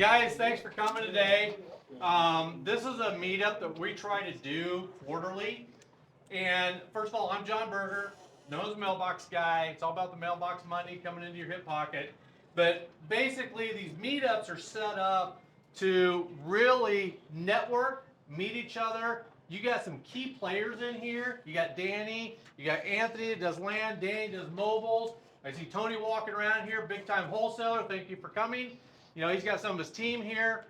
Guys, thanks for coming today. This is a meetup that we try to do quarterly. And first of all, I'm John Berger, known as Mailbox Guy. It's all about the mailbox money coming into your hip pocket. But basically, these meetups are set up to really network, meet each other. You got some key players in here. You got Danny, you got Anthony that does land, Danny does mobiles. I see Tony walking around here, big time wholesaler. Thank you for coming. You know, he's got some of his team here.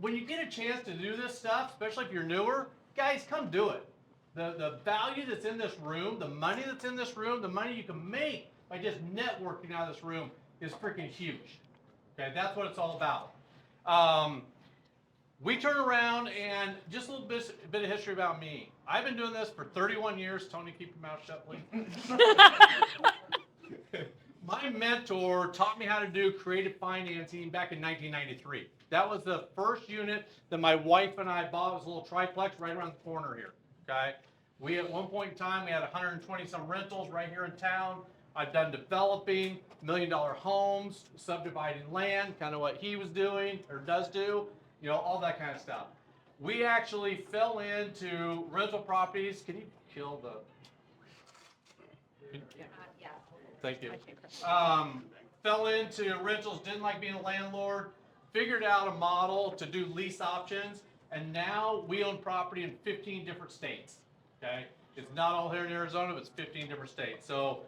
When you get a chance to do this stuff, especially if you're newer, guys, come do it. The value that's in this room, the money that's in this room, the money you can make by just networking out of this room is freaking huge. Okay, that's what it's all about. We turn around and just a little bit of history about me. I've been doing this for 31 years. Tony, keep your mouth shut, please. My mentor taught me how to do creative financing back in 1993. That was the first unit that my wife and I bought. It was a little triplex right around the corner here. Okay, we at one point in time we had 120 some rentals right here in town. I've done developing, $1 million homes, subdividing land, kind of what he was doing or does do, you know, all that kind of stuff. We actually fell into rental properties. Can you kill the? Yeah. Thank you. Fell into rentals, didn't like being a landlord, figured out a model to do lease options, and now we own property in 15 different states. Okay, it's not all here in Arizona, but it's 15 different states. So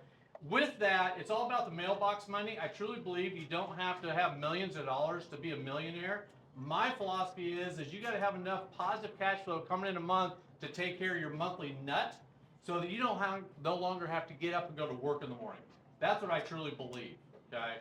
with that, it's all about the mailbox money. I truly believe you don't have to have millions of dollars to be a millionaire. My philosophy is you got to have enough positive cash flow coming in a month to take care of your monthly nut, so that you no longer have to get up and go to work in the morning. That's what I truly believe. Okay,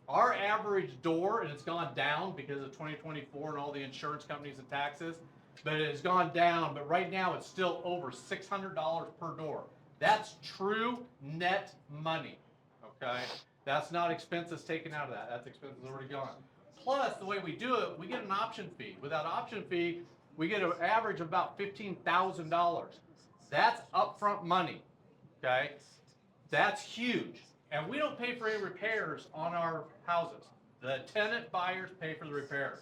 our average door, and it's gone down because of 2024 and all the insurance companies and taxes, but it has gone down. But right now, it's still over $600 per door. That's true net money. Okay, that's not expenses taken out of that. That's expenses already gone. Plus, the way we do it, we get an option fee. With that option fee, we get an average of about $15,000. That's upfront money. Okay, that's huge. And we don't pay for any repairs on our houses. The tenant buyers pay for the repairs.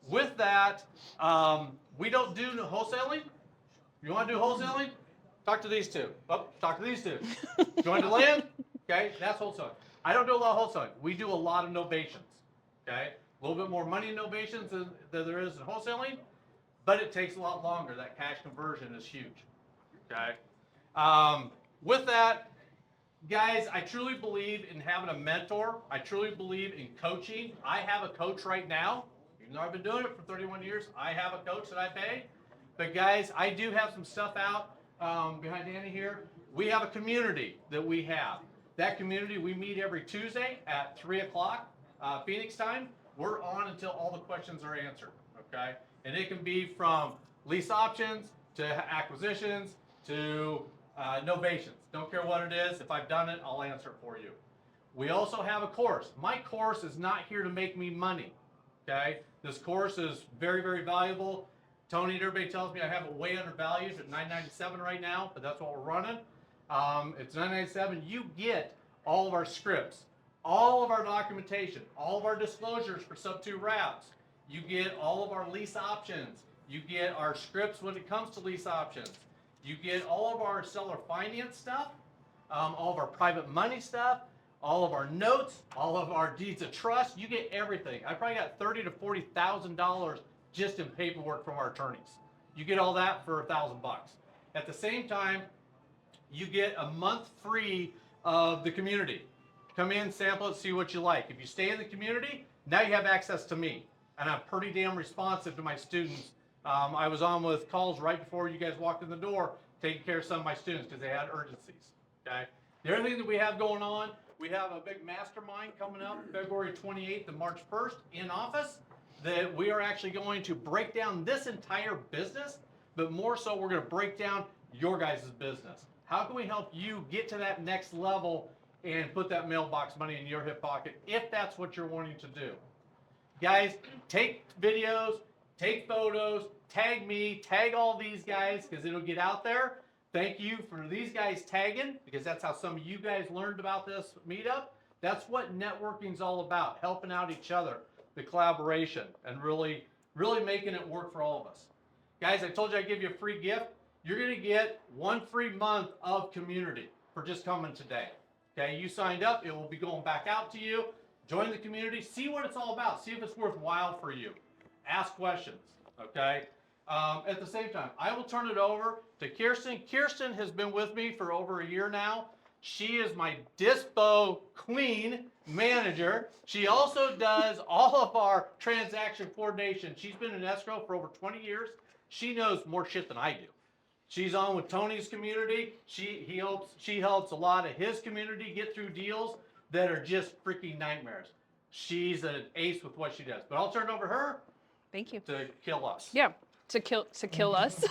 With that, we don't do wholesaling. You want to do wholesaling? Talk to these two. Oh, talk to these two. Join the land? Okay, that's wholesaling. I don't do a lot of wholesaling. We do a lot of novations. Okay, a little bit more money in novations than there is in wholesaling, but it takes a lot longer. That cash conversion is huge. Okay, with that, guys, I truly believe in having a mentor. I truly believe in coaching. I have a coach right now. Even though I've been doing it for 31 years, I have a coach that I pay. But guys, I do have some stuff out behind Danny here. We have a community that we have. That community, we meet every Tuesday at 3 o'clock Phoenix time. We're on until all the questions are answered, okay? And it can be from lease options to acquisitions to novations. Don't care what it is. If I've done it, I'll answer it for you. We also have a course. My course is not here to make me money, okay? This course is very, very valuable. Tony and everybody tells me I have it way undervalued at $997 right now, but that's what we're running. It's $997. You get all of our scripts, all of our documentation, all of our disclosures for sub 2 wraps. You get all of our lease options. You get our scripts when it comes to lease options. You get all of our seller finance stuff, all of our private money stuff, all of our notes, all of our deeds of trust. You get everything. I probably got $30,000 to $40,000 just in paperwork from our attorneys. You get all that for $1,000. At the same time, you get a month free of the community. Come in, sample it, see what you like. If you stay in the community, now you have access to me, and I'm pretty damn responsive to my students. I was on with calls right before you guys walked in the door, taking care of some of my students because they had urgencies. Okay. The other thing that we have going on, we have a big mastermind coming up February 28th and March 1st in office. That we are actually going to break down this entire business, but more so we're going to break down your guys' business. How can we help you get to that next level and put that mailbox money in your hip pocket if that's what you're wanting to do? Guys, take videos, take photos, tag me, tag all these guys because it'll get out there. Thank you for these guys tagging because that's how some of you guys learned about this meetup. That's what networking's all about, helping out each other. the collaboration, and really making it work for all of us. Guys, I told you I'd give you a free gift. You're going to get 1 free month of community for just coming today. Okay, you signed up. It will be going back out to you. Join the community. See what it's all about. See if it's worthwhile for you. Ask questions. Okay. At the same time, I will turn it over to Kirsten. Kirsten has been with me for over a year now. She is my dispo queen manager. She also does all of our transaction coordination. She's been in escrow for over 20 years. She knows more shit than I do. She's on with Tony's community. She helps a lot of his community get through deals that are just freaking nightmares. She's an ace with what she does. But I'll turn it over to her. Thank you. To kill us. Yeah, to kill us. Kill us.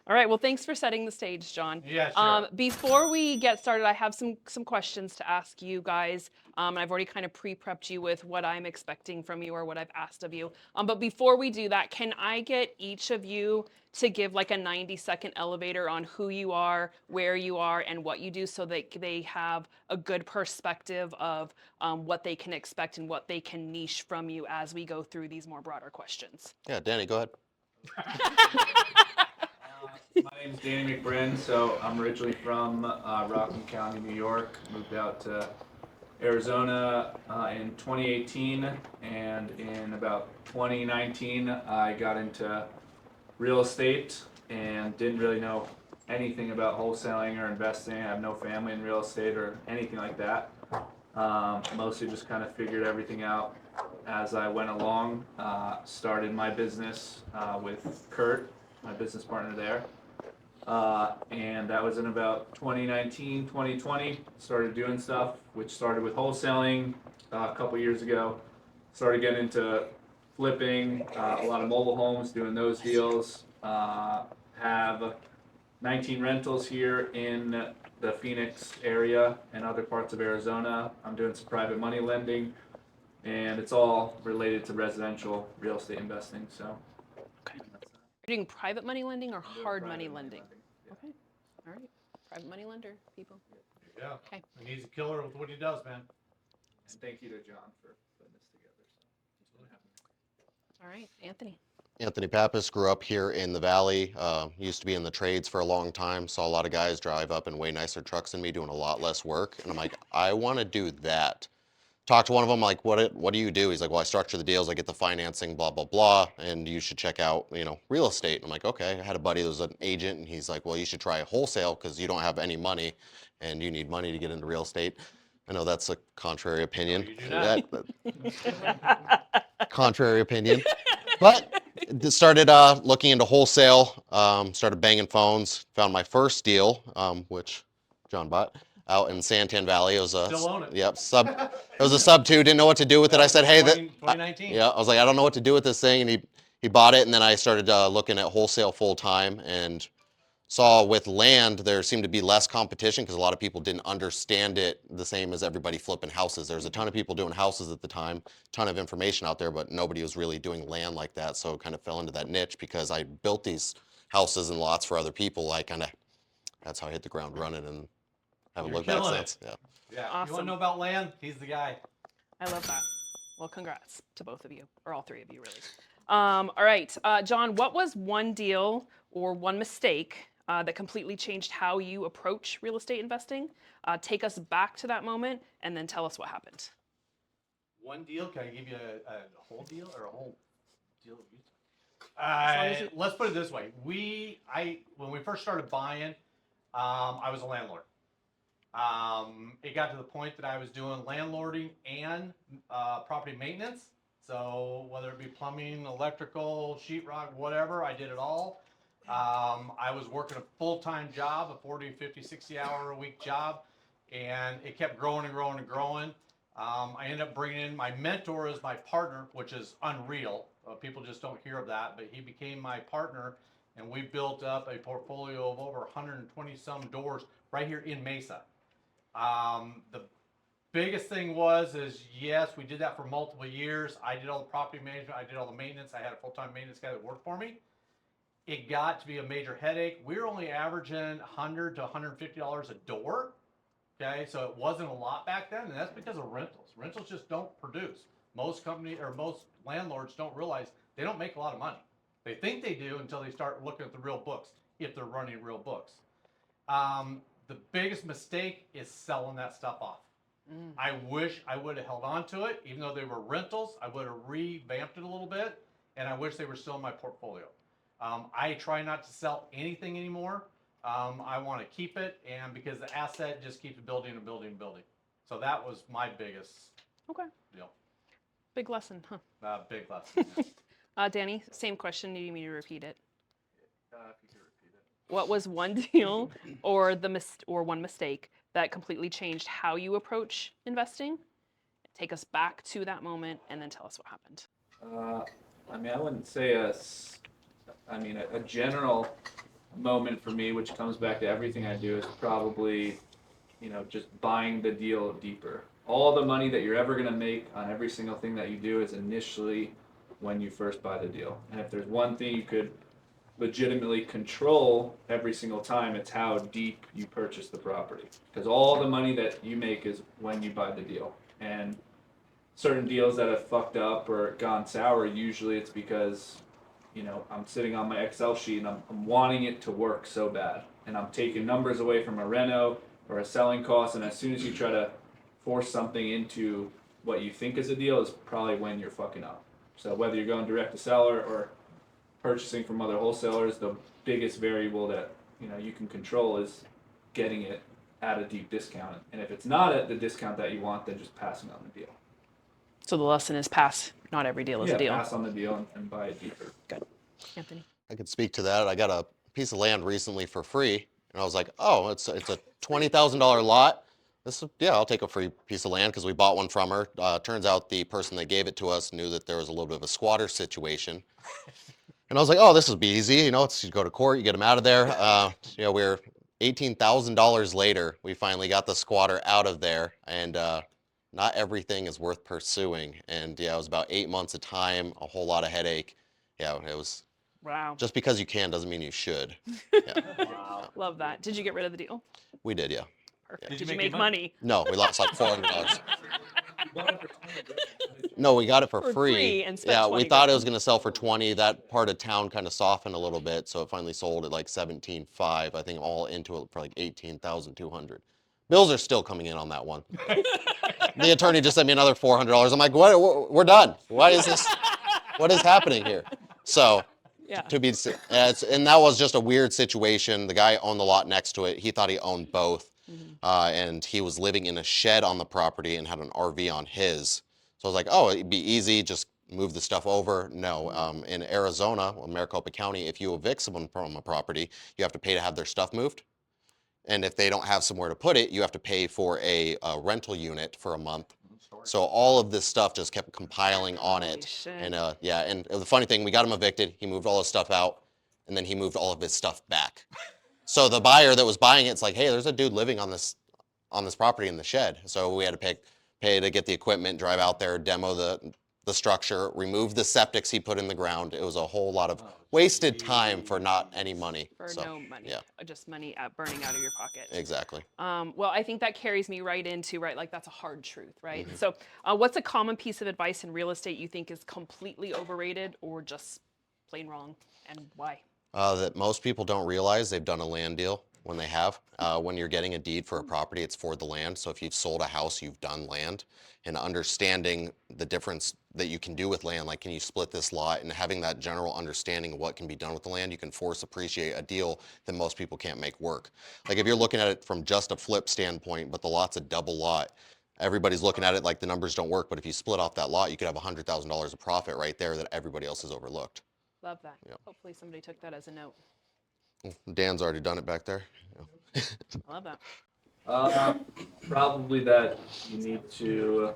All right. Well, thanks for setting the stage, John. Yeah, sure. Before we get started, I have some questions to ask you guys. I've already kind of pre-prepped you with what I'm expecting from you or what I've asked of you. But before we do that, can I get each of you to give like a 90-second elevator on who you are, where you are, and what you do, so that they have a good perspective of what they can expect and what they can niche from you as we go through these more broader questions. Yeah, Danny, go ahead. My name's Danny McBrin, so I'm originally from Rockland County, New York. Moved out to Arizona in 2018, and in about 2019 I got into real estate and didn't really know anything about wholesaling or investing. I have no family in real estate or anything like that. Mostly just kind of figured everything out as I went along. Started my business with Kurt, my business partner there. And that was in about 2019, 2020, started doing stuff, which started with wholesaling a couple years ago. Started getting into flipping, a lot of mobile homes, doing those deals. Have 19 rentals here in the Phoenix area and other parts of Arizona. I'm doing some private money lending, and it's all related to residential real estate investing. So. Okay. Are you doing private money lending or hard Private money lending? Yeah. Okay. All right. Private money lender, people. Yeah. Okay. And he's a killer with what he does, man. And thank you to John for putting this together. So, really happy. All right, Anthony. Anthony Pappas, grew up here in the Valley, used to be in the trades for a long time, saw a lot of guys drive up in way nicer trucks than me doing a lot less work, and I'm like, I want to do that. Talked to one of them, like, what do you do? He's like, well, I structure the deals, I get the financing, blah, blah, blah, and you should check out, real estate. And I'm like, okay. I had a buddy that was an agent, and he's like, well, you should try wholesale because you don't have any money, and you need money to get into real estate. I know that's a contrary opinion. No, you do not. Contrary opinion. But started looking into wholesale, started banging phones, found my first deal, which John bought, out in Santan Valley. It was a Still own it. Yep, it was a sub 2, didn't know what to do with it. I said, hey, 2019. yeah, I was like, I don't know what to do with this thing, and he bought it, and then I started looking at wholesale full time, and saw with land there seemed to be less competition because a lot of people didn't understand it the same as everybody flipping houses. There was a ton of people doing houses at the time, ton of information out there, but nobody was really doing land like that. So it kind of fell into that niche because I built these houses and lots for other people. That's how I hit the ground running and haven't You're looked back killing since. it. Yeah. Yeah. You Awesome. want to know about land? He's the guy. I love that. Well, congrats to both of you, or all three of you, really. All right, John, what was one deal or one mistake that completely changed how you approach real estate investing? Take us back to that moment and then tell us what happened. One deal? Can I give you a whole deal or a whole deal? as you- Let's put it this way. When we first started buying, I was a landlord. It got to the point that I was doing landlording and property maintenance. So whether it be plumbing, electrical, sheetrock, whatever, I did it all. I was working a full-time job, a 40, 50, 60-hour a week job, and it kept growing and growing and growing. I ended up bringing in my mentor as my partner, which is unreal. People just don't hear of that, but he became my partner, and we built up a portfolio of over 120-some doors right here in Mesa. The biggest thing is yes, we did that for multiple years. I did all the property management. I did all the maintenance. I had a full-time maintenance guy that worked for me. It got to be a major headache. We were only averaging $100 to $150 a door. Okay, so it wasn't a lot back then, and that's because of rentals. Rentals just don't produce. most landlords don't realize they don't make a lot of money. They think they do until they start looking at the real books, if they're running real books. The biggest mistake is selling that stuff off. I wish I would have held on to it, even though they were rentals. I would have revamped it a little bit, and I wish they were still in my portfolio. I try not to sell anything anymore. I want to keep it, and because the asset just keeps building and building and building. So that was my biggest Okay. deal. Big lesson, huh? Big lesson. Yeah. Danny, same question. Do you need me to repeat it? If you could repeat it. What was one deal or one mistake that completely changed how you approach investing? Take us back to that moment and then tell us what happened. I mean, I wouldn't say a general moment for me, which comes back to everything I do, is probably, just buying the deal deeper. All the money that you're ever going to make on every single thing that you do is initially when you first buy the deal. And if there's one thing you could legitimately control every single time, it's how deep you purchase the property. Because all the money that you make is when you buy the deal. And certain deals that have fucked up or gone sour, usually it's because, I'm sitting on my Excel sheet and I'm wanting it to work so bad. And I'm taking numbers away from a reno or a selling cost, and as soon as you try to force something into what you think is a deal is probably when you're fucking up. So whether you're going direct to seller or purchasing from other wholesalers, the biggest variable that you can control is getting it at a deep discount. And if it's not at the discount that you want, then just passing on the deal. So the lesson is pass. Not every deal is a deal. Pass on the deal and buy it deeper. Good. Anthony? I could speak to that. I got a piece of land recently for free, and I was like, oh, it's a $20,000 lot. I'll take a free piece of land because we bought one from her. Turns out the person that gave it to us knew that there was a little bit of a squatter situation. And I was like, oh, this will be easy. You go to court, you get them out of there. We're $18,000 later, we finally got the squatter out of there, and not everything is worth pursuing. And it was about 8 months of time, a whole lot of headache. Yeah, it was. Wow. Just because you can doesn't mean you should. Yeah. Wow. Love that. Did you get rid of the deal? We did, yeah. Perfect. Did Did you you make make any money? No, we lost like $400. No, we got it for For free. free and spent Yeah, we 20 thought it grand. was going to sell for 20. That part of town kind of softened a little bit, so it finally sold at like 17.5. I think all into it for like 18,200. Bills are still coming in on that one. The attorney just sent me another $400. I'm like, what? We're done. Why is this? What is happening here? So, Yeah. and that was just a weird situation. The guy owned the lot next to it. He thought he owned both, and he was living in a shed on the property and had an RV on his. So I was like, oh, it'd be easy, just move the stuff over. No, in Arizona, Maricopa County, if you evict someone from a property, you have to pay to have their stuff moved. And if they don't have somewhere to put it, you have to pay for a rental unit for a month. So all of this stuff just kept compiling on Holy it. shit. And and the funny thing, we got him evicted. He moved all his stuff out, and then he moved all of his stuff back. So the buyer that was buying it's like, hey, there's a dude living on this property in the shed. So we had to pay to get the equipment, drive out there, demo the structure, remove the septics he put in the ground. It was a whole lot of wasted time for not any money. For So, no money. yeah. Just money burning out of your pocket. Exactly. Well, I think that carries me right into, like that's a hard truth, right? So what's a common piece of advice in real estate you think is completely overrated or just plain wrong, and why? That most people don't realize they've done a land deal when they have. When you're getting a deed for a property, it's for the land. So if you've sold a house, you've done land. And understanding the difference that you can do with land, like can you split this lot, and having that general understanding of what can be done with the land, you can force appreciate a deal that most people can't make work. Like if you're looking at it from just a flip standpoint, but the lot's a double lot, everybody's looking at it like the numbers don't work, but if you split off that lot, you could have $100,000 of profit right there that everybody else has overlooked. Love that. Yep. Hopefully somebody took that as a note. Dan's already done it back there. I love that. Probably that you need to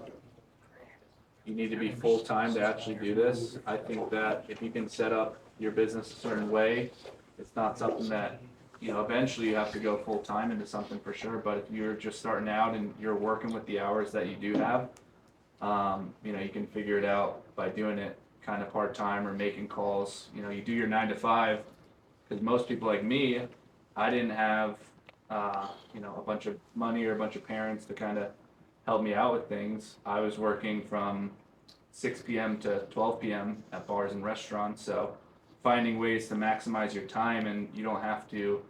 be full-time to actually do this. I think that if you can set up your business a certain way, it's not something that, eventually you have to go full-time into something for sure, but if you're just starting out and you're working with the hours that you do have, you can figure it out by doing it kind of part-time or making calls. You do your 9 to 5, because most people like me, I didn't have a bunch of money or a bunch of parents to kind of help me out with things. I was working from 6 p.m. to 12 p.m. at bars and restaurants. So finding ways to maximize your time, and you don't have to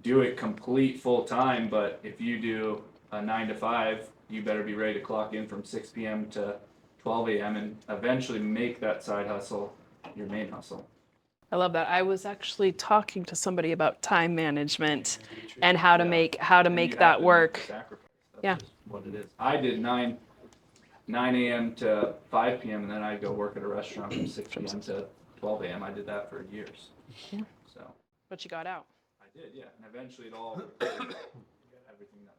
do it complete full time, but if you do a 9 to 5, you better be ready to clock in from 6 p.m. to 12 a.m. and eventually make that side hustle your main hustle. I love that. I was actually talking to somebody about time management and how to make And you that have to make work. the sacrifice. That's Yeah. just what it is. I did 9 a.m. to 5 p.m. and then I'd go work at a restaurant from 6 p.m. to 12 a.m. I did that for years. Yeah. So But you got out. I did, yeah. And eventually it all everything that